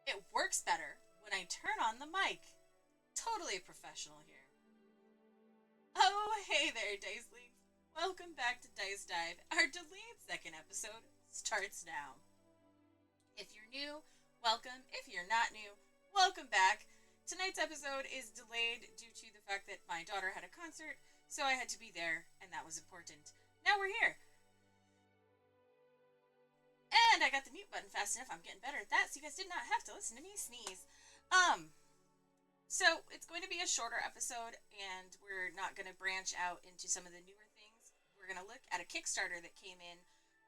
It works better when I turn on the mic. Totally professional here. Oh, hey there, Dicelings. Welcome back to Dice Dive. Our delayed second episode starts now. If you're new, welcome. If you're not new, welcome back. Tonight's episode is delayed due to the fact that my daughter had a concert, so I had to be there, and that was important. Now we're here. And I got the mute button fast enough. I'm getting better at that, so you guys did not have to listen to me sneeze. Um, so it's going to be a shorter episode, and we're not going to branch out into some of the newer things. We're going to look at a Kickstarter that came in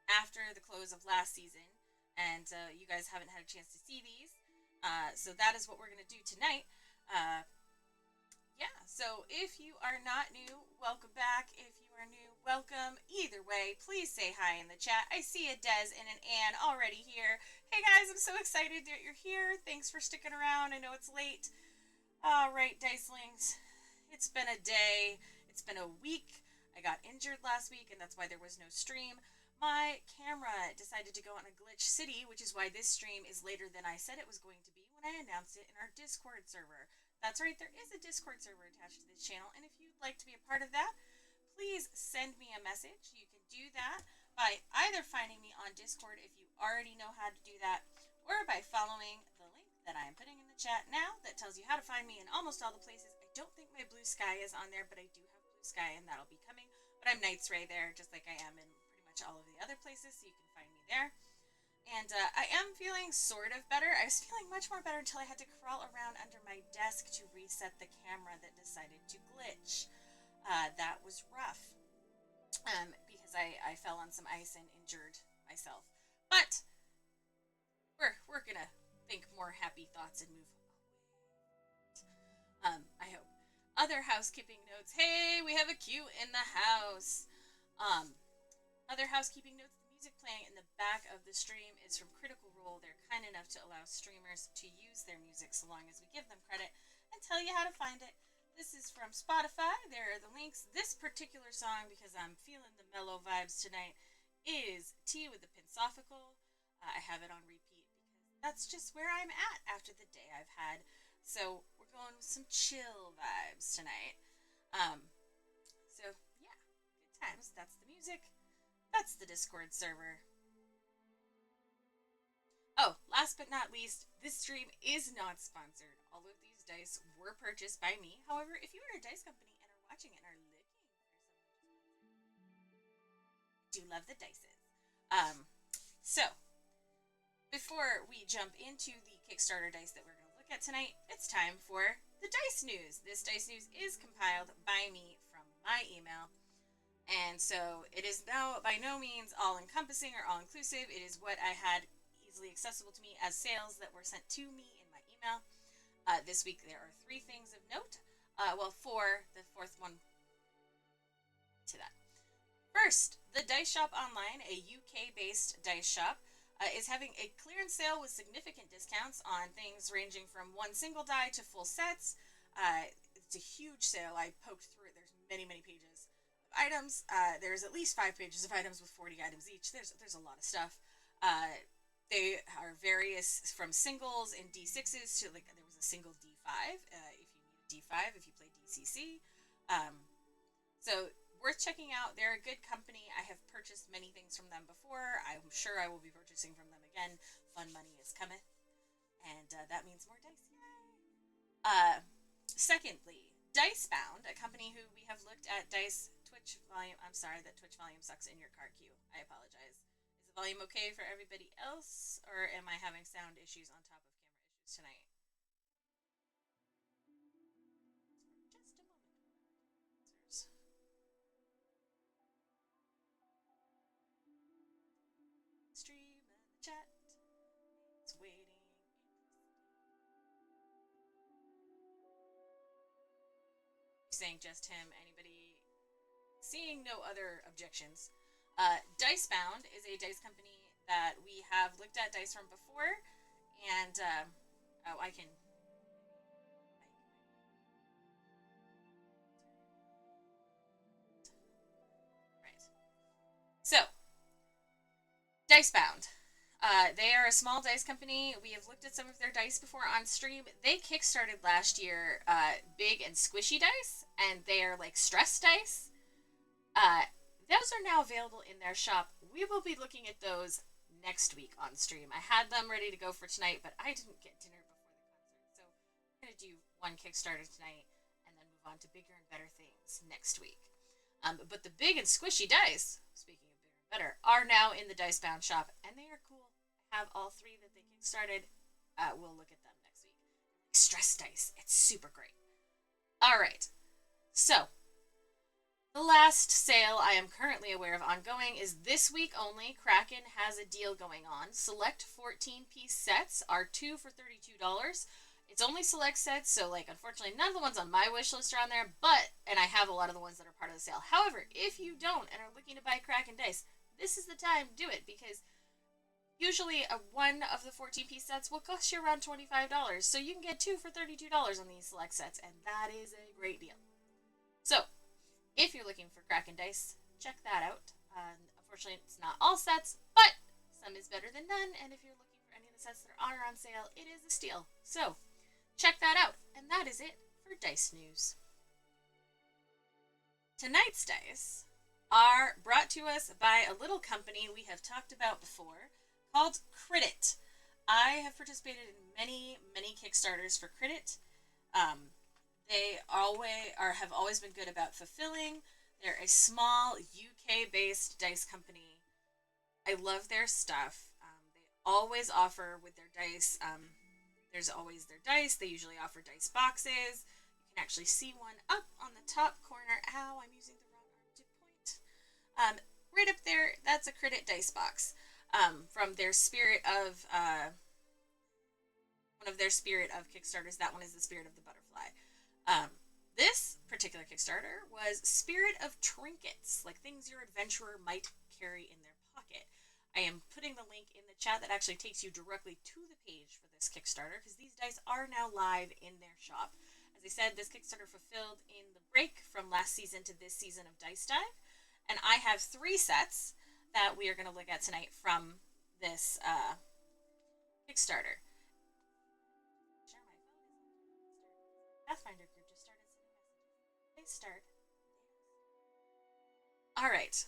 after the close of last season, and you guys haven't had a chance to see these. So that is what we're going to do tonight. Uh, yeah, so if you are not new, welcome back. If you are new, welcome. Either way, please say hi in the chat. I see a Des and an Ann already here. Hey guys, I'm so excited that you're here. Thanks for sticking around. I know it's late. All right, Dicelings. It's been a day. It's been a week. I got injured last week, and that's why there was no stream. My camera decided to go on a glitch city, which is why this stream is later than I said it was going to be when I announced it in our Discord server. That's right, there is a Discord server attached to this channel, and if you'd like to be a part of that, please send me a message. You can do that by either finding me on Discord if you already know how to do that, or by following the link that I am putting in the chat now that tells you how to find me in almost all the places. I don't think my Blue Sky is on there, but I do have Blue Sky, and that'll be coming. But I'm Night's Ray there, just like I am in pretty much all of the other places, so you can find me there. And I am feeling sort of better. I was feeling much more better until I had to crawl around under my desk to reset the camera that decided to glitch. That was rough because I fell on some ice and injured myself. But we're gonna think more happy thoughts and move. I hope. Other housekeeping notes. Hey, we have a queue in the house. Other housekeeping notes. The music playing in the back of the stream is from Critical Role. They're kind enough to allow streamers to use their music so long as we give them credit and tell you how to find it. This is from Spotify. There are the links. This particular song, because I'm feeling the mellow vibes tonight, is Tea with the Pensophical. I have it on repeat because that's just where I'm at after the day I've had. So we're going with some chill vibes tonight. So yeah, good times. That's the music. That's the Discord server. Oh, last but not least, this stream is not sponsored. All of these dice were purchased by me. However, if you are a dice company and are watching it and are looking for someone, do love the dices. So before we jump into the Kickstarter dice that we're going to look at tonight, it's time for the dice news. This dice news is compiled by me from my email. And so it is now by no means all-encompassing or all-inclusive. It is what I had easily accessible to me as sales that were sent to me in my email. This week there are 3 things of note. Well, 4. The 4th one to that. First, the Dice Shop Online, a UK-based dice shop, is having a clearance sale with significant discounts on things ranging from one single die to full sets. It's a huge sale. I poked through it. There's many, many pages of items. There's at least 5 pages of items with 40 items each. There's a lot of stuff. They are various from singles and D6s to, like, there was a single D5 if you need a D5 if you play DCC. So worth checking out. They're a good company. I have purchased many things from them before. I'm sure I will be purchasing from them again. Fun money is cometh. And that means more dice. Yay! Secondly, Dicebound, a company who we have looked at dice Twitch volume. I'm sorry that Twitch volume sucks in your card queue. I apologize. Is the volume okay for everybody else, or am I having sound issues on top of camera issues tonight? Just a moment. Stream in the chat. It's waiting. Saying just him. Anybody seeing no other objections? Dicebound is a dice company that we have looked at dice from before, and oh, I can. Right. So, Dicebound. They are a small dice company. We have looked at some of their dice before on stream. They kickstarted last year big and squishy dice, and they are like stress dice. Uh, those are now available in their shop. We will be looking at those next week on stream. I had them ready to go for tonight, but I didn't get dinner before the concert. So we're going to do one Kickstarter tonight and then move on to bigger and better things next week. But the big and squishy dice, speaking of bigger and better, are now in the Dicebound shop, and they are cool. I have all three that they kickstarted. We'll look at them next week. Stress dice. It's super great. All right. So, the last sale I am currently aware of ongoing is this week only. Kraken has a deal going on. Select 14-piece sets are 2 for $32. It's only select sets, so like unfortunately none of the ones on my wish list are on there, and I have a lot of the ones that are part of the sale. However, if you don't and are looking to buy Kraken dice, this is the time to do it, because usually one of the 14-piece sets will cost you around $25, so you can get 2 for $32 on these select sets, and that is a great deal. So, if you're looking for Kraken dice, check that out. Unfortunately, it's not all sets, but some is better than none, and if you're looking for any of the sets that are on sale, it is a steal. So, check that out, and that is it for Dice News. Tonight's dice are brought to us by a little company we have talked about before called CritIt. I have participated in many Kickstarters for CritIt. They have always been good about fulfilling. They're a small UK-based dice company. I love their stuff. They always offer with their dice. There's always their dice. They usually offer dice boxes. You can actually see one up on the top corner. Ow, I'm using the wrong arm to point. Right up there, that's a CritIt dice box from their Spirit of one of their Spirit of Kickstarters. That one is the Spirit of the Butterfly. This particular Kickstarter was Spirit of Trinkets, like things your adventurer might carry in their pocket. I am putting the link in the chat that actually takes you directly to the page for this Kickstarter, because these dice are now live in their shop. As I said, this Kickstarter fulfilled in the break from last season to this season of Dice Dive, and I have 3 sets that we are going to look at tonight from this Kickstarter. Pathfinder group just started sending messages. They start. All right.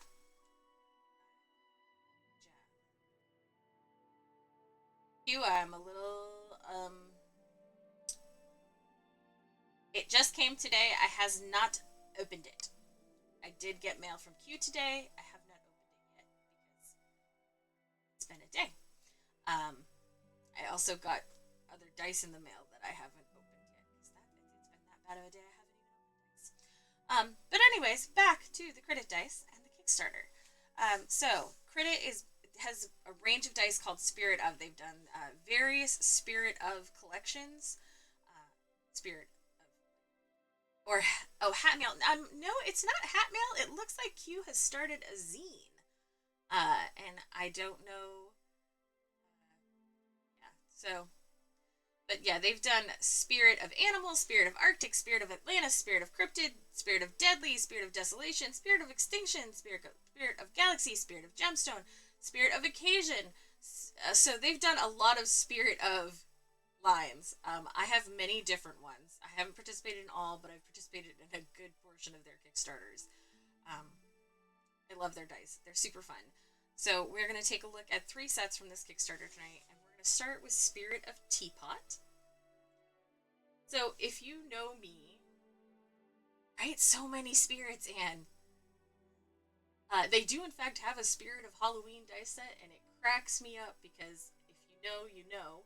I'm a little It just came today. I has not opened it. I did get mail from Q today. I have not opened it yet because it's been a day. I also got other dice in the mail that I haven't opened yet because it's been that bad of a day. I haven't even opened dice. But anyways, back to the CritIt dice and the Kickstarter. So CritIt has a range of dice called Spirit of. They've done various Spirit of collections. Spirit or Hatmail. No, it's not Hatmail. It looks like Q has started a zine, and I don't know. Yeah, so, but yeah, they've done Spirit of Animal, Spirit of Arctic, Spirit of Atlantis, Spirit of Cryptid, Spirit of Deadly, Spirit of Desolation, Spirit of Extinction, Spirit of Galaxy, Spirit of Gemstone, Spirit of Occasion. So they've done a lot of Spirit of lines. I have many different ones. I haven't participated in all, but I've participated in a good portion of their Kickstarters. I love their dice. They're super fun. So we're going to take a look at 3 sets from this Kickstarter tonight, and we're going to start with Spirit of Teapot. So if you know me, right? So many spirits, and they do in fact have a Spirit of Halloween dice set, and it cracks me up because if you know, you know.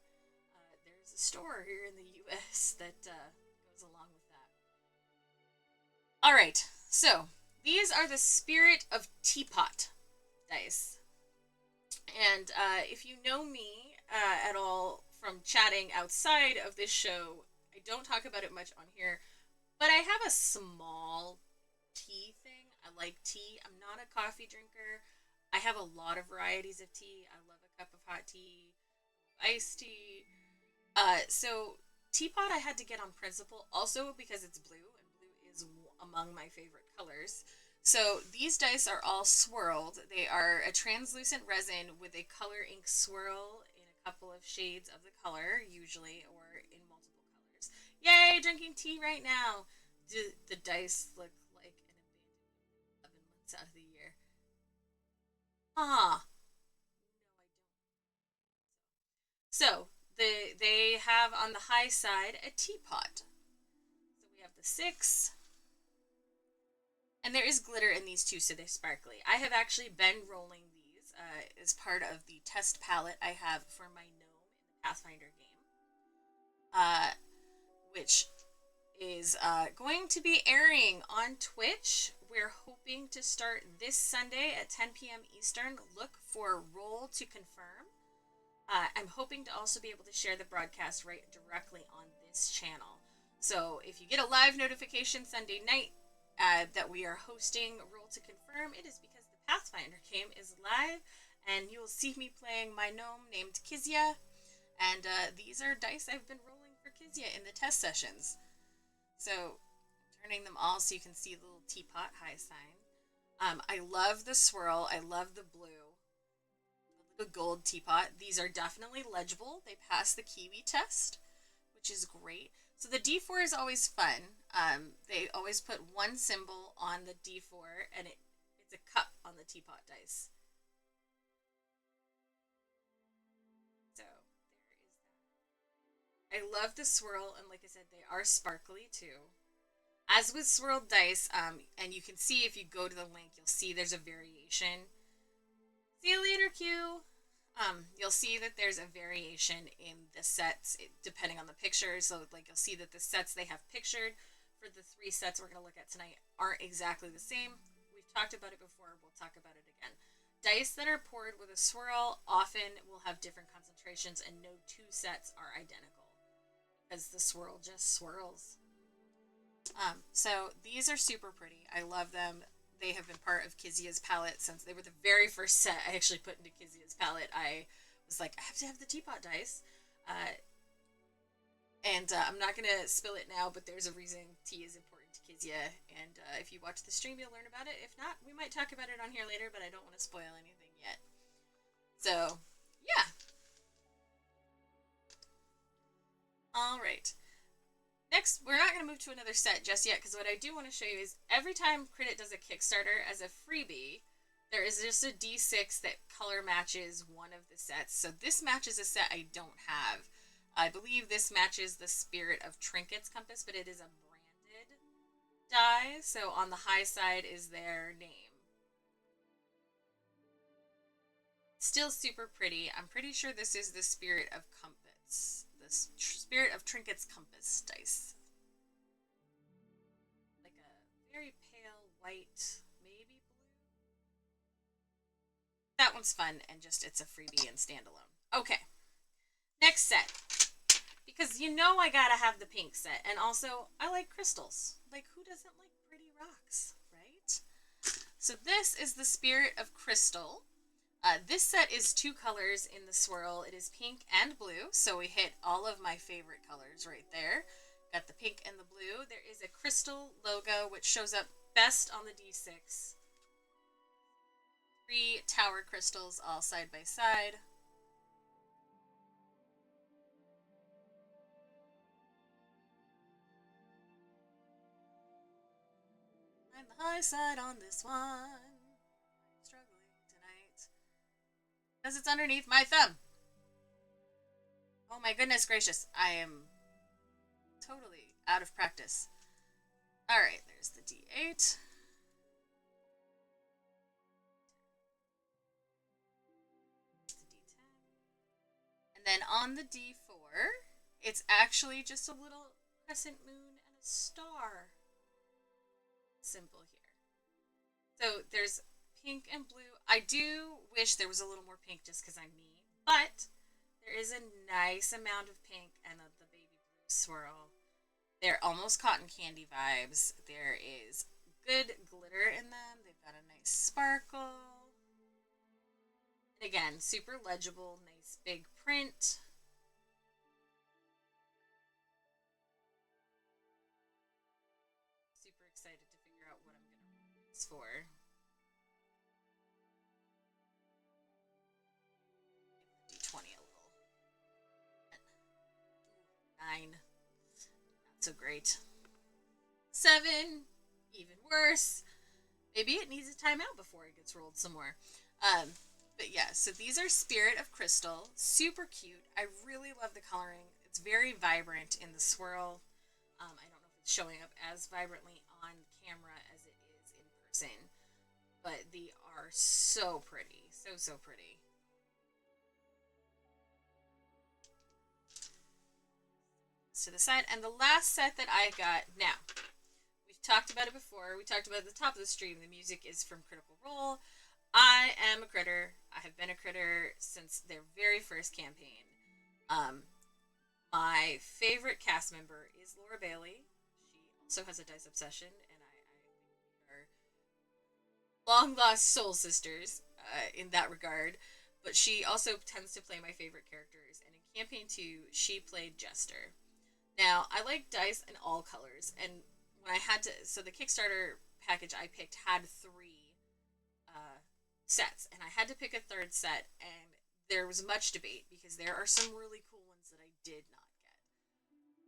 There's a store here in the U.S. that goes along with that. All right, so these are the Spirit of Teapot dice. And if you know me at all from chatting outside of this show, I don't talk about it much on here, but I have a small tea thing. I like tea. I'm not a coffee drinker. I have a lot of varieties of tea. I love a cup of hot tea, iced tea. So Teapot I had to get on principle, also because it's blue, and blue is among my favorite colors. So these dice are all swirled. They are a translucent resin with a color ink swirl in a couple of shades of the color, usually, or in multiple colors. Yay, drinking tea right now. Do the dice look like an abandoned 11 months out of the year? Ah, so they have on the high side a teapot. So we have the 6, and there is glitter in these too, so they're sparkly. I have actually been rolling these as part of the test palette I have for my gnome in the Pathfinder game, uh, which is going to be airing on Twitch. We're hoping to start this Sunday at 10 p.m. Eastern. Look for Roll to Confirm. I'm hoping to also be able to share the broadcast right directly on this channel. So if you get a live notification Sunday night that we are hosting Roll to Confirm, it is because the Pathfinder game is live, and you will see me playing my gnome named Kizia. And these are dice I've been rolling for Kizia in the test sessions. So I'm turning them all so you can see the little teapot high sign. I love the swirl. I love the blue. The gold teapot. These are definitely legible. They pass the Kiwi test, which is great. So the D4 is always fun. They always put one symbol on the D4, and it's a cup on the teapot dice. So there is that. I love the swirl, and like I said, they are sparkly too. As with swirled dice, and you can see if you go to the link, you'll see there's a variation. See you later, Q. You'll see that there's a variation in the sets depending on the pictures. So, like, you'll see that the sets they have pictured for the 3 sets we're going to look at tonight aren't exactly the same. We've talked about it before. We'll talk about it again. Dice that are poured with a swirl often will have different concentrations, and no 2 sets are identical because the swirl just swirls. So these are super pretty. I love them. They have been part of Kizia's palette since they were the very first set I actually put into Kizia's palette. I was like, I have to have the teapot dice. And I'm not going to spill it now, but there's a reason tea is important to Kizia. And if you watch the stream, you'll learn about it. If not, we might talk about it on here later, but I don't want to spoil anything yet. So, yeah. All right. Next, we're not going to move to another set just yet, because what I do want to show you is every time CritIt does a Kickstarter as a freebie, there is just a D6 that color matches one of the sets. So this matches a set I don't have. I believe this matches the Spirit of Trinkets compass, but it is a branded die. So on the high side is their name. Still super pretty. I'm pretty sure this is the Spirit of Compass. The Spirit of Trinkets compass dice. Like a very pale white, maybe blue. That one's fun, and just it's a freebie and standalone. Okay. Next set. Because you know I gotta have the pink set. And also, I like crystals. Like, who doesn't like pretty rocks, right? So this is the Spirit of Crystal. This set is 2 colors in the swirl. It is pink and blue, so we hit all of my favorite colors right there. Got the pink and the blue. There is a crystal logo, which shows up best on the D6. 3 tower crystals all side by side. I'm the high side on this one. I'm struggling tonight. Because it's underneath my thumb. Oh my goodness gracious. I am totally out of practice. Alright, there's the D8. The D10. And then on the D4, it's actually just a little crescent moon and a star symbol here. So there's pink and blue. I do wish there was a little more pink just because I'm me, but there is a nice amount of pink and the baby blue swirl. They're almost cotton candy vibes. There is good glitter in them. They've got a nice sparkle. And again, super legible, nice big print. Super excited to figure out what I'm going to these for. D20 a little. 9. Not so great. 7. Even worse. Maybe it needs a timeout before it gets rolled some more. But yeah, so these are Spirit of Crystal. Super cute. I really love the coloring. It's very vibrant in the swirl. I don't know if it's showing up as vibrantly on camera as it is in person. But they are so pretty. So, so pretty. To the side. And the last set that I got now. We've talked about it before. We talked about it at the top of the stream. The music is from Critical Role. I am a critter. I have been a critter since their very first campaign. My favorite cast member is Laura Bailey. She also has a dice obsession, and I think we are long lost soul sisters in that regard. But she also tends to play my favorite characters, and in campaign 2, she played Jester. Now, I like dice in all colors, and when I had to, so the Kickstarter package I picked had 3 sets, and I had to pick a 3rd set, and there was much debate because there are some really cool ones that I did not get.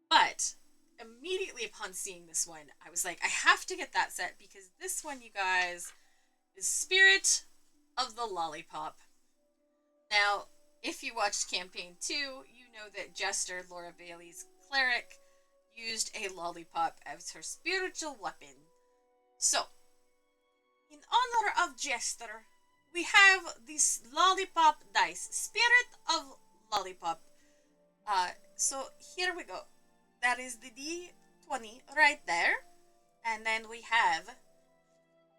But immediately upon seeing this one, I was like, I have to get that set because this one, you guys, is Spirit of the Lollipop. Now, if you watched campaign 2, you know that Jester, Laura Bailey's cleric, used a lollipop as her spiritual weapon. So, in honor of Jester, we have this lollipop dice, Spirit of Lollipop. So here we go. That is the D20 right there. And then we have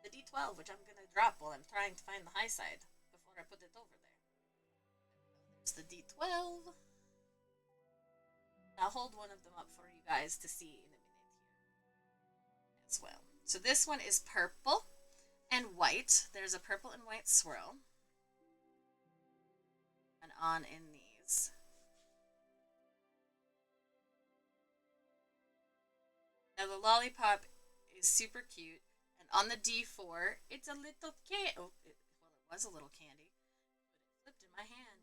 the D12, which I'm going to drop while I'm trying to find the high side before I put it over there. There's the D12. I'll hold one of them up for you guys to see in a minute here as well. So this one is purple and white. There's a purple and white swirl. And on in these. Now the lollipop is super cute. And on the D4, it's a little candy. Oh, it was a little candy. But it flipped in my hand.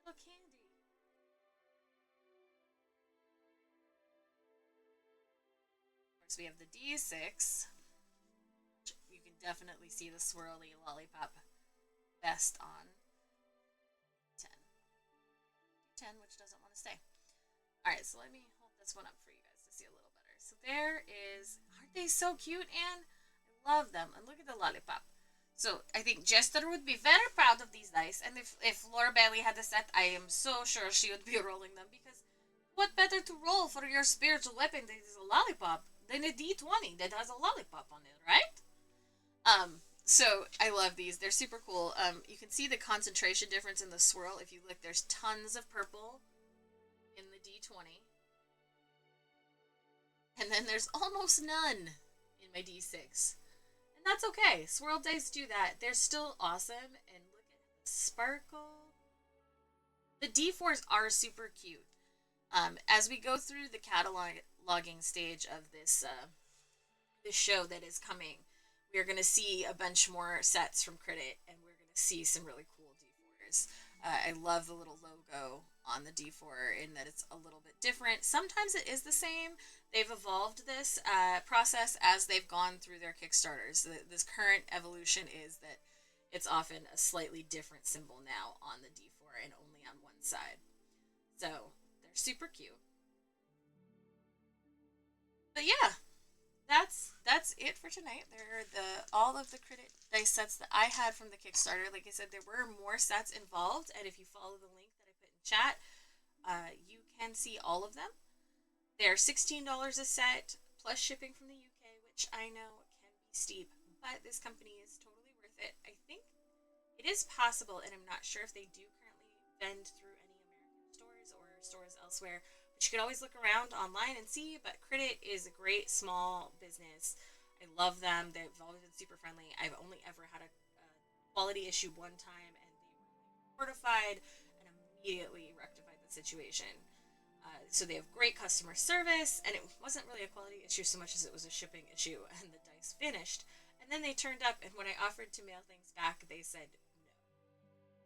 Little candy. Of course, we have the D6. You can definitely see the swirly lollipop vest on. 10. 10, which doesn't want to stay. Alright, so let me hold this one up for you guys to see a little better. So there is, aren't they so cute, Anne? I love them. And look at the lollipop. So I think Jester would be very proud of these dice. And if Laura Bailey had the set, I am so sure she would be rolling them. Because what better to roll for your spiritual weapon that is a lollipop than a D20 that has a lollipop on it, right? So I love these. They're super cool. You can see the concentration difference in the swirl. If you look, there's tons of purple in the D20. And then there's almost none in my D6. And that's okay. Swirl dice do that. They're still awesome. And look at the sparkle. The D4s are super cute. As we go through the cataloging stage of this show that is coming, we're going to see a bunch more sets from CritIt, and we're going to see some really cool D4s. I love the little logo on the D4 in that it's a little bit different. Sometimes it is the same. They've evolved this process as they've gone through their Kickstarters. This current evolution is that it's often a slightly different symbol now on the D4 and only on one side. So they're super cute. But yeah, that's it for tonight. There are all of the CritIt dice sets that I had from the Kickstarter. Like I said, there were more sets involved, and if you follow the link that I put in chat, you can see all of them. They're $16 a set, plus shipping from the UK, which I know can be steep, but this company is totally worth it. I think it is possible, and I'm not sure if they do currently vend through any American stores or stores elsewhere, but you could always look around online and see. But CritIt is a great small business. I love them. They've always been super friendly. I've only ever had a quality issue one time, and they were mortified and immediately rectified the situation. So they have great customer service, and it wasn't really a quality issue so much as it was a shipping issue, and the dice finished. And then they turned up, and when I offered to mail things back, they said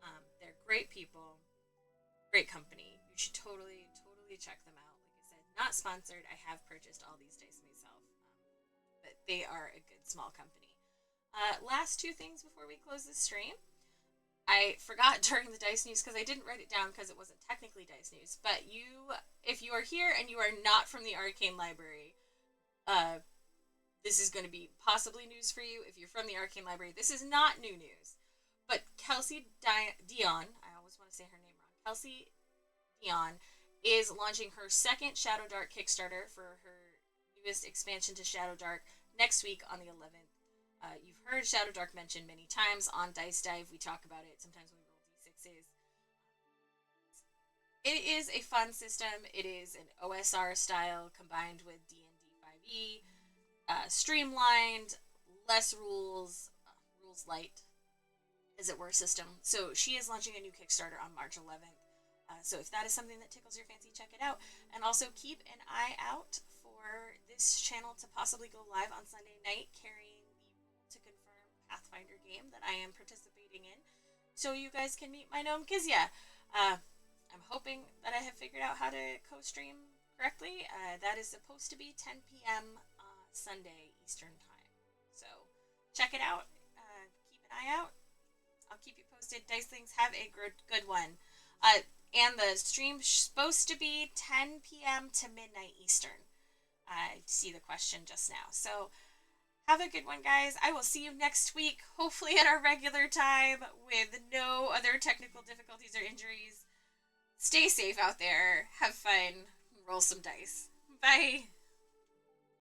no. They're great people, great company. You should totally, totally check them out. Like I said, not sponsored. I have purchased all these dice myself, but they are a good small company. Last two things before we close the stream. I forgot during the dice news because I didn't write it down because it wasn't technically dice news. But if you are here and you are not from the Arcane Library, this is going to be possibly news for you. If you're from the Arcane Library, this is not new news. But Kelsey Dion, I always want to say her name wrong, Kelsey Dion is launching her second Shadow Dark Kickstarter for her newest expansion to Shadow Dark next week on the 11th. You've heard Shadow Dark mentioned many times on Dice Dive. We talk about it sometimes when we roll D6s. It is a fun system. It is an OSR style combined with D&D 5e. Streamlined, less rules, rules light, as it were, system. So she is launching a new Kickstarter on March 11th. So if that is something that tickles your fancy, check it out. And also keep an eye out for this channel to possibly go live on Sunday night, carrying the to confirm Pathfinder game that I am participating in, so you guys can meet my gnome Kizia. I'm hoping that I have figured out how to co-stream correctly. That is supposed to be 10 p.m. Sunday Eastern Time. So check it out. Keep an eye out. I'll keep you posted. Dicelings, have a good one. And the stream's supposed to be 10 p.m. to midnight Eastern. I see the question just now. So have a good one, guys. I will see you next week, hopefully at our regular time with no other technical difficulties or injuries. Stay safe out there. Have fun. Roll some dice. Bye.